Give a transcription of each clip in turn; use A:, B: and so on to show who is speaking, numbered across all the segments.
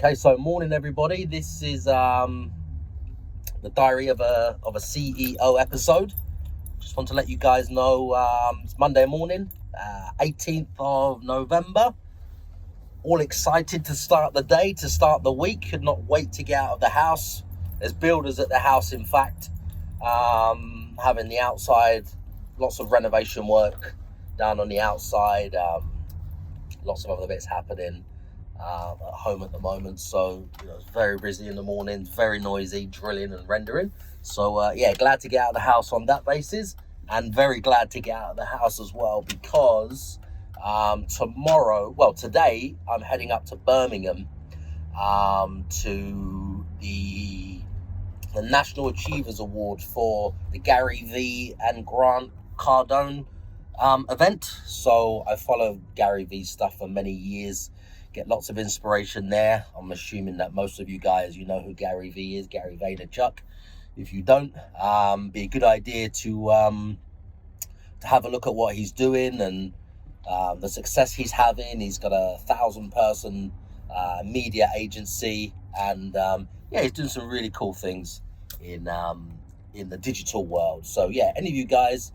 A: Okay, so morning everybody. This is the diary of a CEO episode. Just want to let you guys know it's Monday morning, 18th of November. All excited to start the day, to start the week. Could not wait to get out of the house. There's builders at the house, in fact, having the outside, lots of renovation work down on the outside, lots of other bits happening at home at the moment. So it's very busy in the mornings, very noisy, drilling and rendering. So glad to get out of the house on that basis, and very glad to get out of the house as well because today I'm heading up to Birmingham to the National Achievers Award for the Gary V and Grant Cardone event. So I follow Gary V's stuff for many years, get lots of inspiration there. I'm assuming that most of you guys, you know who Gary V is, Gary Vaynerchuk. If you don't, be a good idea to have a look at what he's doing and the success he's having. He's got a 1,000-person media agency, and he's doing some really cool things in the digital world. So any of you guys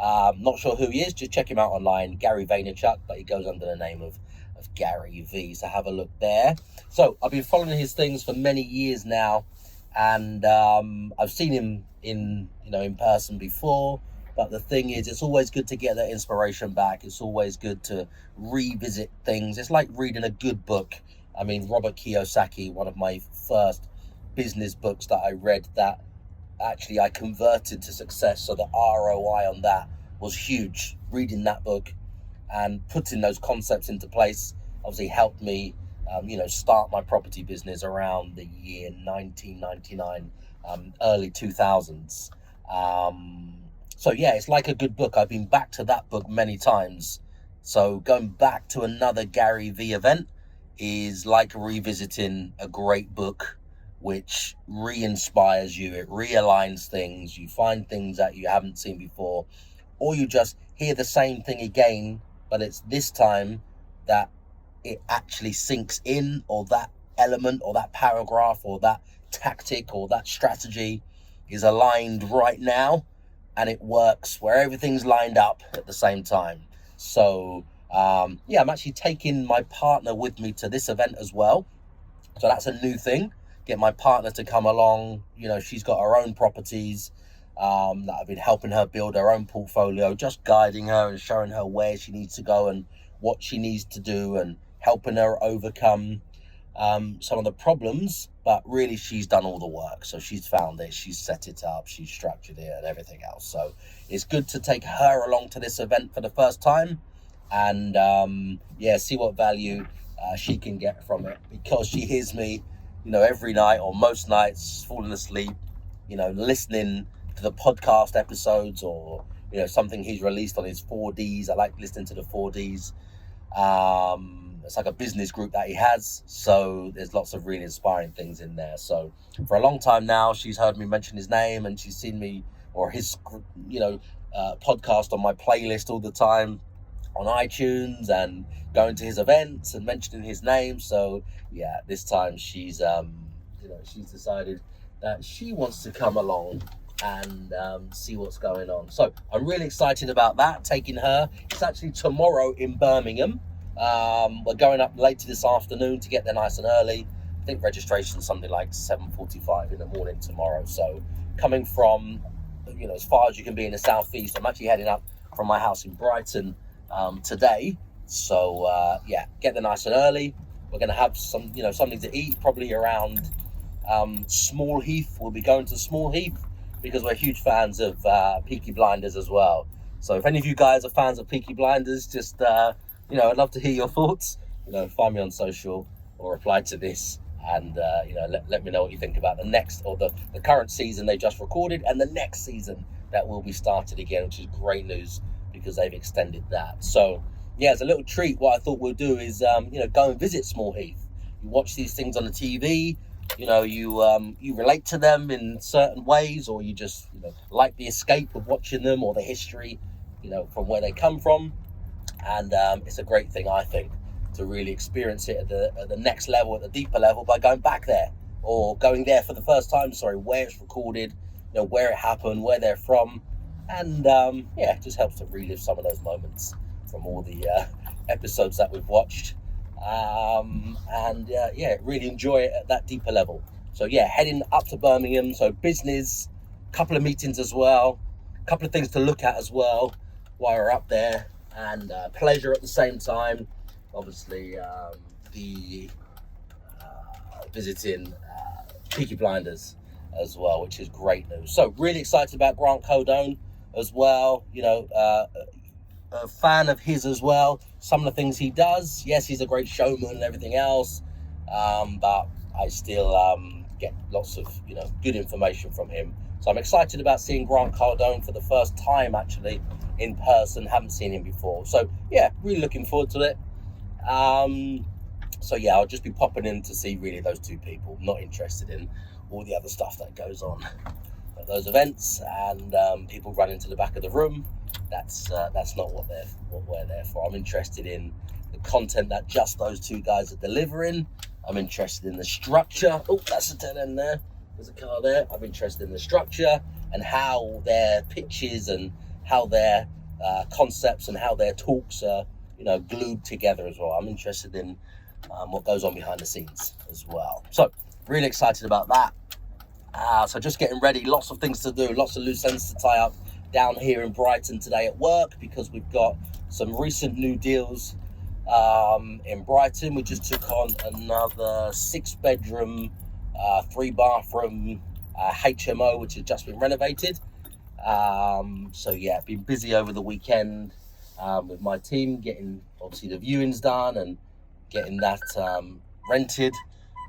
A: not sure who he is, just check him out online, Gary Vaynerchuk, but he goes under the name of Gary V, so have a look there. So I've been following his things for many years now, and I've seen him in person before, but the thing is, it's always good to get that inspiration back. It's always good to revisit things. It's like reading a good book. I mean, Robert Kiyosaki, one of my first business books that I read, that actually I converted to success, so the ROI on that was huge. Reading that book and putting those concepts into place obviously helped me start my property business around the year 1999, early 2000s. It's like a good book. I've been back to that book many times, so going back to another Gary V event is like revisiting a great book, which re-inspires you. It realigns things. You find things that you haven't seen before, or you just hear the same thing again, but it's this time that it actually sinks in, or that element or that paragraph or that tactic or that strategy is aligned right now, and it works where everything's lined up at the same time. So I'm actually taking my partner with me to this event as well. So that's a new thing. Get my partner to come along. She's got her own properties that I've been helping her build her own portfolio, just guiding her and showing her where she needs to go and what she needs to do, and helping her overcome some of the problems. But really, she's done all the work. So she's found it, she's set it up, she's structured it and everything else. So it's good to take her along to this event for the first time and see what value she can get from it, because she hears me every night, or most nights, falling asleep, listening to the podcast episodes, or something he's released on his 4Ds. I like listening to the 4Ds. It's like a business group that he has, so there's lots of really inspiring things in there. So for a long time now, she's heard me mention his name, and she's seen me or his podcast on my playlist all the time on iTunes, and going to his events and mentioning his name. So this time she's she's decided that she wants to come along and see what's going on. So I'm really excited about that, taking her. It's actually tomorrow in Birmingham. We're going up later this afternoon to get there nice and early. I think registration's something like 7:45 in the morning tomorrow. So coming from as far as you can be in the southeast, I'm actually heading up from my house in Brighton today. So get there nice and early. We're going to have some something to eat, probably around Small Heath. We'll be going to Small Heath because we're huge fans of Peaky Blinders as well. So if any of you guys are fans of Peaky Blinders, just I'd love to hear your thoughts. Find me on social or reply to this, and let me know what you think about the next, or the current season they just recorded, and the next season that will be started again, which is great news because they've extended that. So as a little treat, what I thought we'll do is go and visit Small Heath. You watch these things on the TV, you relate to them in certain ways, or you just like the escape of watching them, or the history from where they come from. And it's a great thing, I think, to really experience it at the next level, at the deeper level, by going back there, or going there for the first time, where it's recorded, where it happened, where they're from. And it just helps to relive some of those moments from all the episodes that we've watched. Really enjoy it at that deeper level. So heading up to Birmingham. So business, couple of meetings as well, a couple of things to look at as well while we're up there, and pleasure at the same time. Obviously, the visiting Peaky Blinders as well, which is great news. So really excited about Grant Cardone as well. A fan of his as well. Some of the things he does, yes, he's a great showman and everything else, but I still get lots of good information from him. So I'm excited about seeing Grant Cardone for the first time actually in person. Haven't seen him before, so really looking forward to it. I'll just be popping in to see really those two people. Not interested in all the other stuff that goes on at those events, and people running to the back of the room. That's not what we're there for. I'm interested in the content that just those two guys are delivering. I'm interested in the structure. Oh, that's a dead end there. There's a car there. I'm interested in the structure and how their pitches and how their concepts and how their talks are, glued together as well. I'm interested in what goes on behind the scenes as well. So really excited about that. So just getting ready. Lots of things to do. Lots of loose ends to tie up down here in Brighton today at work, because we've got some recent new deals in Brighton. We just took on another 6-bedroom, 3-bathroom HMO, which has just been renovated. Been busy over the weekend with my team, getting obviously the viewings done and getting that rented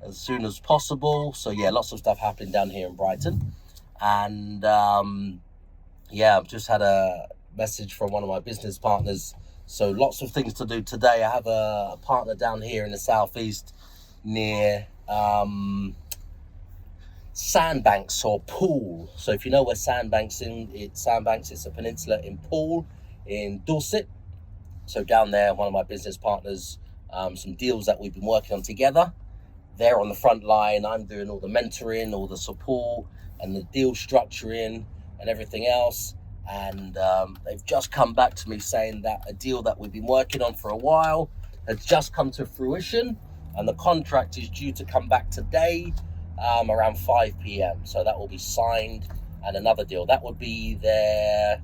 A: as soon as possible. So lots of stuff happening down here in Brighton. And I've just had a message from one of my business partners. So lots of things to do today. I have a partner down here in the southeast near Sandbanks or Poole. So if you know where Sandbanks it's a peninsula in Poole in Dorset. So down there, one of my business partners, some deals that we've been working on together. They're on the front line. I'm doing all the mentoring, all the support, and the deal structuring and everything else. And they've just come back to me saying that a deal that we've been working on for a while has just come to fruition, and the contract is due to come back today around 5 p.m. So that will be signed, and another deal. That would be their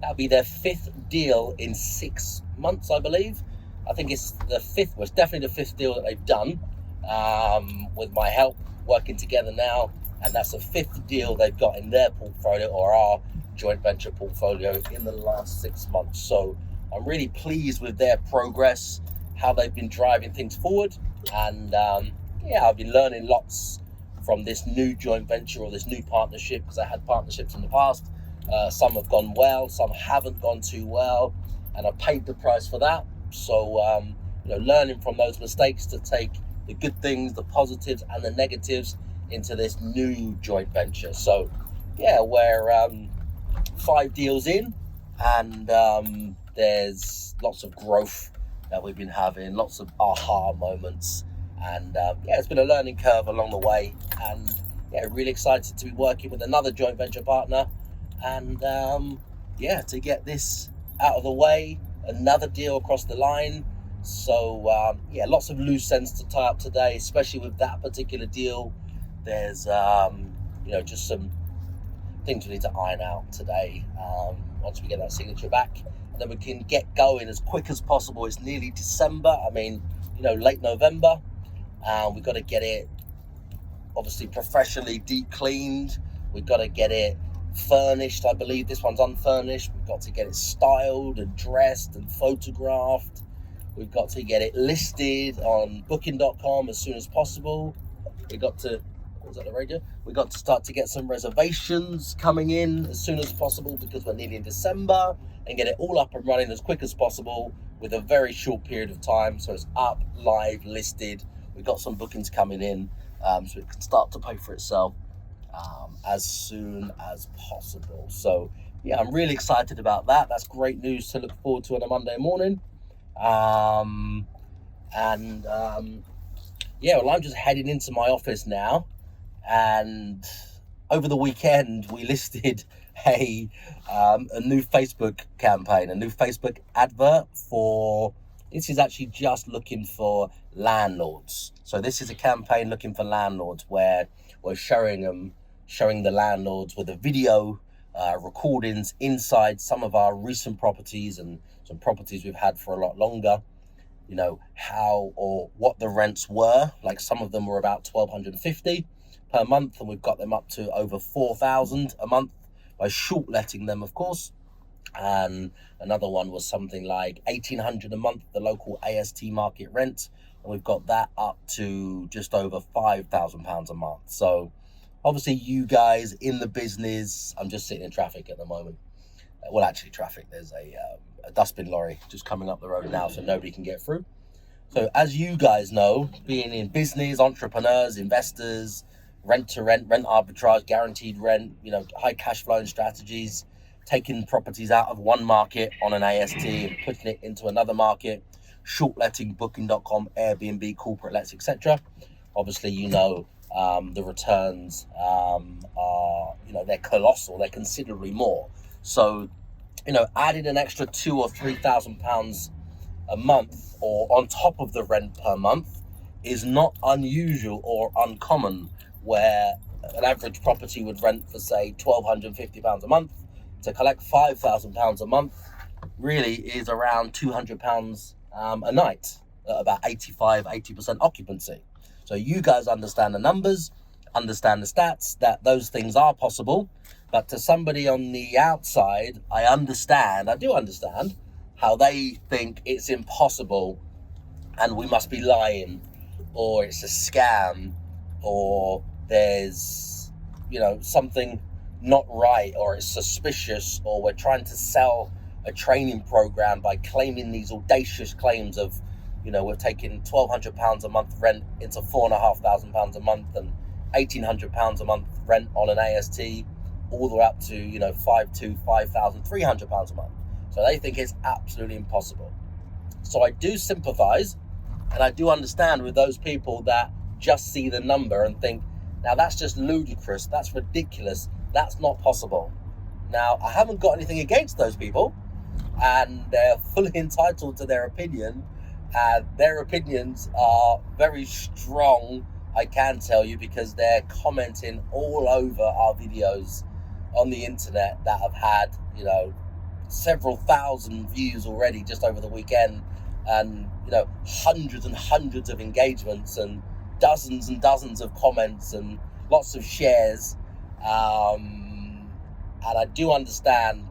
A: 5th deal in 6 months, I believe. I think it's the 5th. Well, it's definitely the 5th deal that they've done with my help, working together now. And that's the 5th deal they've got in their portfolio, or our joint venture portfolio, in the last 6 months. So I'm really pleased with their progress, how they've been driving things forward. And I've been learning lots from this new joint venture or this new partnership, because I had partnerships in the past. Some have gone well, some haven't gone too well, and I paid the price for that. So learning from those mistakes to take the good things, the positives and the negatives into this new joint venture. So we're 5 deals in, and there's lots of growth that we've been having, lots of aha moments, and it's been a learning curve along the way, and really excited to be working with another joint venture partner, and to get this out of the way, another deal across the line. So lots of loose ends to tie up today, especially with that particular deal. There's just some things we need to iron out today once we get that signature back, and then we can get going as quick as possible. It's nearly December, late November. We've got to get it obviously professionally deep cleaned. We've got to get it furnished. I believe this one's unfurnished. We've got to get it styled and dressed and photographed. We've got to get it listed on booking.com as soon as possible. We got to start to get some reservations coming in as soon as possible, because we're nearly in December, and get it all up and running as quick as possible with a very short period of time. So it's up, live, listed. We've got some bookings coming in, so it can start to pay for itself as soon as possible. So I'm really excited about that. That's great news to look forward to on a Monday morning. And yeah, well, I'm just heading into my office now, and over the weekend we listed a new Facebook campaign, a new Facebook advert for. This is actually just looking for landlords. So this is a campaign looking for landlords where we're showing the landlords with a video recordings inside some of our recent properties and some properties we've had for a lot longer. You know, how or what the rents were. Like some of them were about $1,250 per month, and we've got them up to over $4,000 a month by short letting them, of course. And another one was something like $1,800 a month, the local AST market rent, and we've got that up to just over £5,000 a month. So obviously you guys in the business, I'm just sitting in traffic at the moment. Well, actually traffic, there's a dustbin lorry just coming up the road now, so nobody can get through. So as you guys know, being in business, entrepreneurs, investors, rent to rent, rent arbitrage, guaranteed rent, you know, high cash flowing strategies, taking properties out of one market on an AST and putting it into another market, short letting, booking.com, Airbnb, corporate lets, etc. Obviously, you know, the returns are, you know, they're colossal, they're considerably more. So, you know, adding an extra £2,000 or £3,000 a month or on top of the rent per month is not unusual or uncommon, where an average property would rent for, say, £1,250 a month. To collect £5,000 a month really is around £200 a night at about 80% occupancy. So you guys understand the numbers, understand the stats, that those things are possible. But to somebody on the outside, I do understand how they think it's impossible and we must be lying, or it's a scam, or there's, you know, something not right, or it's suspicious, or we're trying to sell a training program by claiming these audacious claims of, you know, we're taking £1,200 a month rent into £4,500 a month and £1,800 a month rent on an AST, all the way up to, you know, £5,300 a month. So they think it's absolutely impossible. So I do sympathize and I do understand with those people that just see the number and think, now that's just ludicrous, that's ridiculous, that's not possible. Now, I haven't got anything against those people, and they're fully entitled to their opinion, and their opinions are very strong, I can tell you, because they're commenting all over our videos on the internet that have had, you know, several thousand views already just over the weekend, and, you know, hundreds and hundreds of engagements and dozens of comments and lots of shares. And I do understand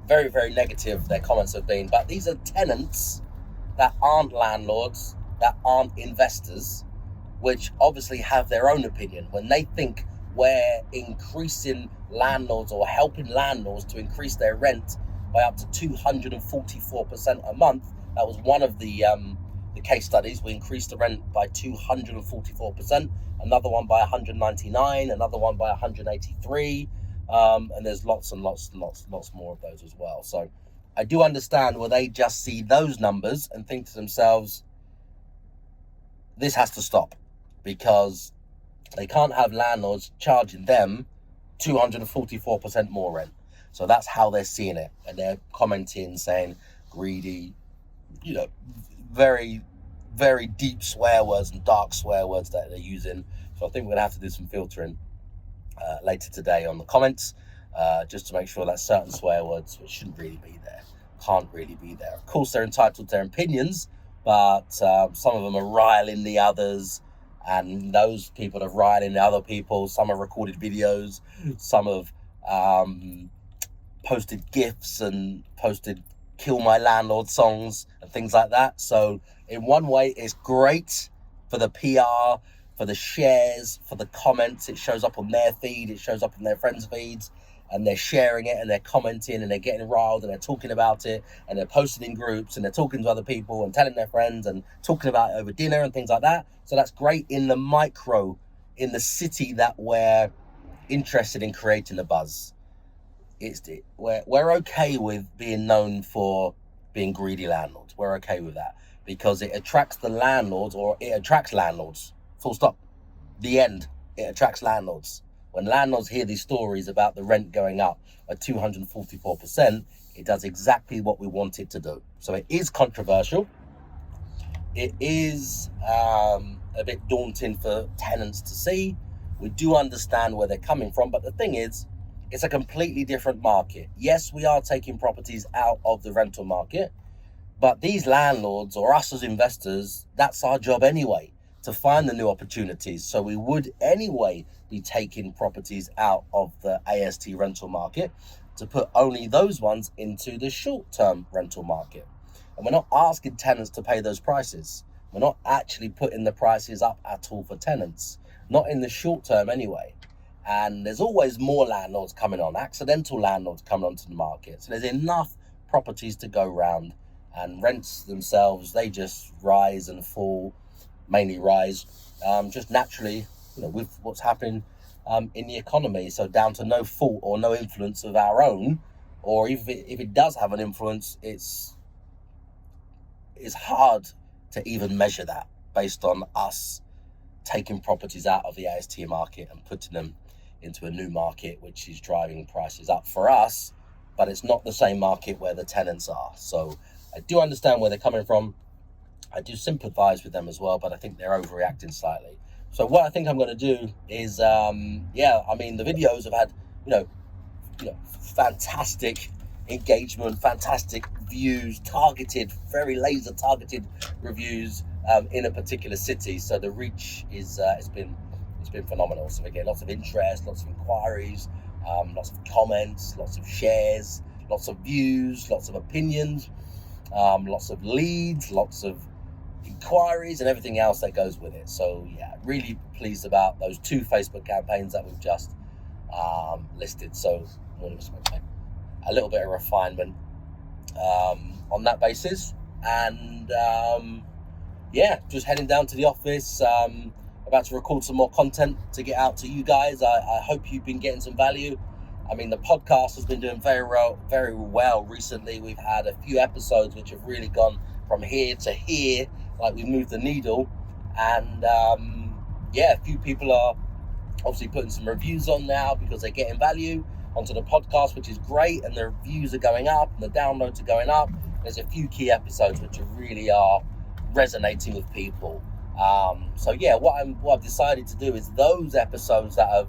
A: very, very negative their comments have been, but these are tenants that aren't landlords, that aren't investors, which obviously have their own opinion. When they think we're increasing landlords or helping landlords to increase their rent by up to 244% a month, that was one of the case studies. We increased the rent by 244%, another one by 199, another one by 183, and there's lots more of those as well. So I do understand where they just see those numbers and think to themselves, this has to stop, because they can't have landlords charging them 244% more rent. So that's how they're seeing it, and they're commenting saying greedy, you know, very, very deep swear words and dark swear words that they're using. So I think we're gonna have to do some filtering later today on the comments, just to make sure that certain swear words, which shouldn't really be there, can't really be there. Of course, they're entitled to their opinions, but some of them are riling the others, and those people are riling the other people. Some have recorded videos, some have posted GIFs and posted kill my landlord songs and things like that. So in one way, it's great for the PR, for the shares, for the comments. It shows up on their feed, it shows up on their friends' feeds, and they're sharing it and they're commenting and they're getting riled and they're talking about it and they're posting in groups and they're talking to other people and telling their friends and talking about it over dinner and things like that. So that's great in the micro, in the city that we're interested in creating a buzz. We're okay with being known for being greedy landlords. We're okay with that. because it attracts the landlords, or it attracts landlords. Full stop. The end. It attracts landlords. When landlords hear these stories about the rent going up by 244%, it does exactly what we want it to do. So it is controversial. It is a bit daunting for tenants to see. We do understand where they're coming from, but the thing is, it's a completely different market. Yes, we are taking properties out of the rental market, but these landlords, or us as investors, that's our job anyway, to find the new opportunities. So we would anyway be taking properties out of the AST rental market to put only those ones into the short-term rental market. And we're not asking tenants to pay those prices. We're not actually putting the prices up at all for tenants, not in the short term anyway. And there's always more landlords coming on, accidental landlords coming onto the market. So there's enough properties to go round, and rents themselves, they just rise and fall, mainly rise, just naturally, with what's happening in the economy. So down to no fault or no influence of our own, or if it does have an influence, it's hard to even measure that based on us taking properties out of the AST market and putting them into a new market, which is driving prices up for us, but it's not the same market where the tenants are. So I do understand where they're coming from. I do sympathize with them as well, but I think they're overreacting slightly. So what I think I'm going to do is, the videos have had, fantastic engagement, fantastic views, very laser targeted reviews in a particular city. So the reach is it's been phenomenal. So again, lots of interest, lots of inquiries, lots of comments, lots of shares, lots of views, lots of opinions, lots of leads, lots of inquiries, and everything else that goes with it. So yeah, really pleased about those 2 Facebook campaigns that we've just listed. So a little bit of refinement on that basis, and just heading down to the office, about to record some more content to get out to you guys. I hope you've been getting some value. I mean, the podcast has been doing very well recently. We've had a few episodes which have really gone from here to here, like we've moved the needle, and a few people are obviously putting some reviews on now because they're getting value onto the podcast, which is great, and the reviews are going up and the downloads are going up. There's a few key episodes which really are resonating with people. What I've decided to do is those episodes that have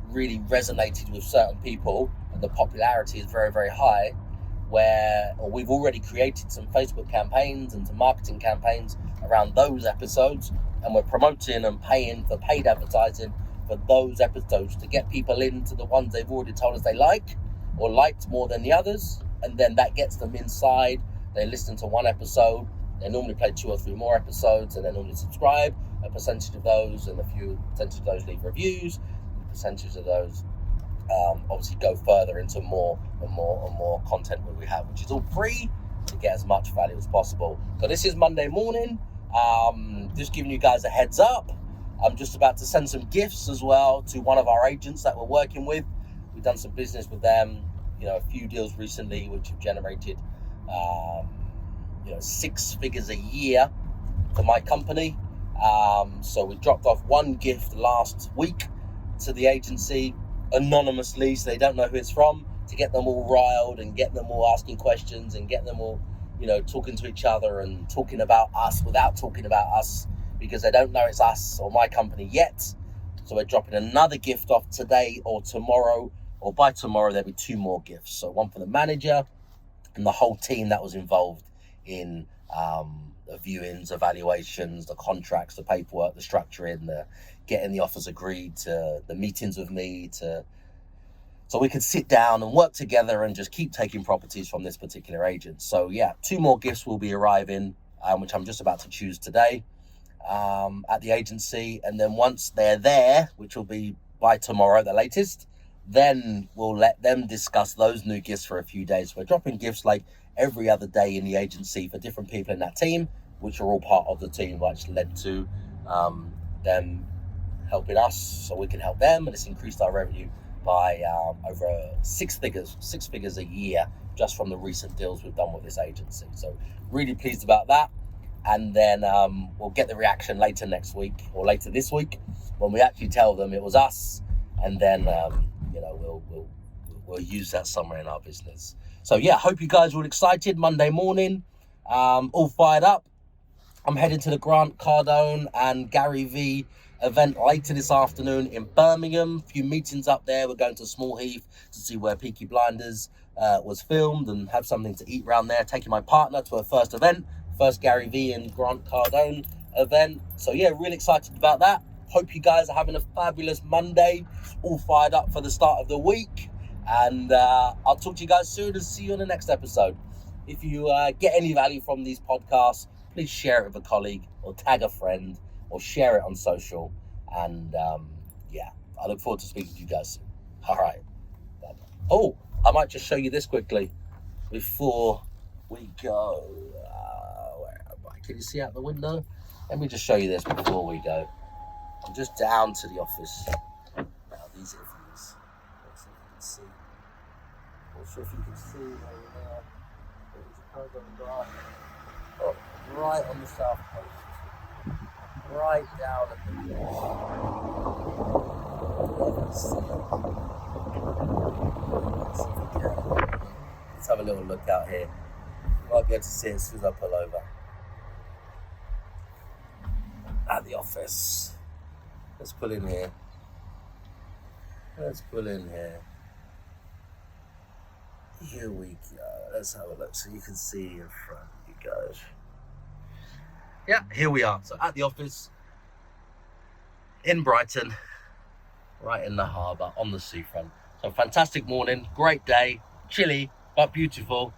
A: really resonated with certain people and the popularity is very, very high, we've already created some Facebook campaigns and some marketing campaigns around those episodes, and we're promoting and paying for paid advertising for those episodes to get people into the ones they've already told us they like or liked more than the others, and then that gets them inside. They listen to one episode, they normally play 2 or 3 more episodes, and they normally subscribe. A percentage of those, and a few percentage of those leave reviews. A percentage of those obviously go further into more and more content that we have, which is all free to get as much value as possible. So this is Monday morning. Just giving you guys a heads up. I'm just about to send some gifts as well to one of our agents that we're working with. We've done some business with them, a few deals recently which have generated 6 figures a year for my company. So we dropped off one gift last week to the agency anonymously, so they don't know who it's from, to get them all riled and get them all asking questions and get them all, talking to each other and talking about us without talking about us, because they don't know it's us or my company yet. So we're dropping another gift off today or tomorrow, or by tomorrow there'll be 2 more gifts. So one for the manager and the whole team that was involved in the viewings, evaluations, the contracts, the paperwork, the structuring, the getting the offers agreed, to the meetings with me, so we could sit down and work together and just keep taking properties from this particular agent. So 2 more gifts will be arriving, which I'm just about to choose today at the agency. And then once they're there, which will be by tomorrow at the latest, then we'll let them discuss those new gifts for a few days. We're dropping gifts like every other day in the agency for different people in that team, which are all part of the team, which led to them helping us so we can help them, and it's increased our revenue by over 6 figures a year just from the recent deals we've done with this agency. So really pleased about that. and then we'll get the reaction later next week or later this week when we actually tell them it was us, and then we'll use that somewhere in our business. So yeah, hope you guys are all excited. Monday morning, all fired up. I'm heading to the Grant Cardone and Gary V event later this afternoon in Birmingham. A few meetings up there. We're going to Small Heath to see where Peaky Blinders was filmed and have something to eat around there. Taking my partner to her first event, first Gary V and Grant Cardone event. So yeah, really excited about that. Hope you guys are having a fabulous Monday, all fired up for the start of the week. And I'll talk to you guys soon and see you on the next episode. If you get any value from these podcasts, please share it with a colleague or tag a friend or share it on social. And I look forward to speaking to you guys soon. All right. Bye-bye. Oh, I might just show you this quickly before we go. Where am I? Can you see out the window? Let me just show you this before we go. I'm just down to the office. Now, these interviews. Not sure if you can see over there. There's a program bar. Oh, right on the south coast. Right down at the beach. Let's have a little look out here. You might be able to see it as soon as I pull over. At the office. Let's pull in here. Here we go. Let's have a look so you can see in front of you guys. Yeah, here we are. So at the office in Brighton, right in the harbour on the seafront. So fantastic morning, great day, chilly but beautiful.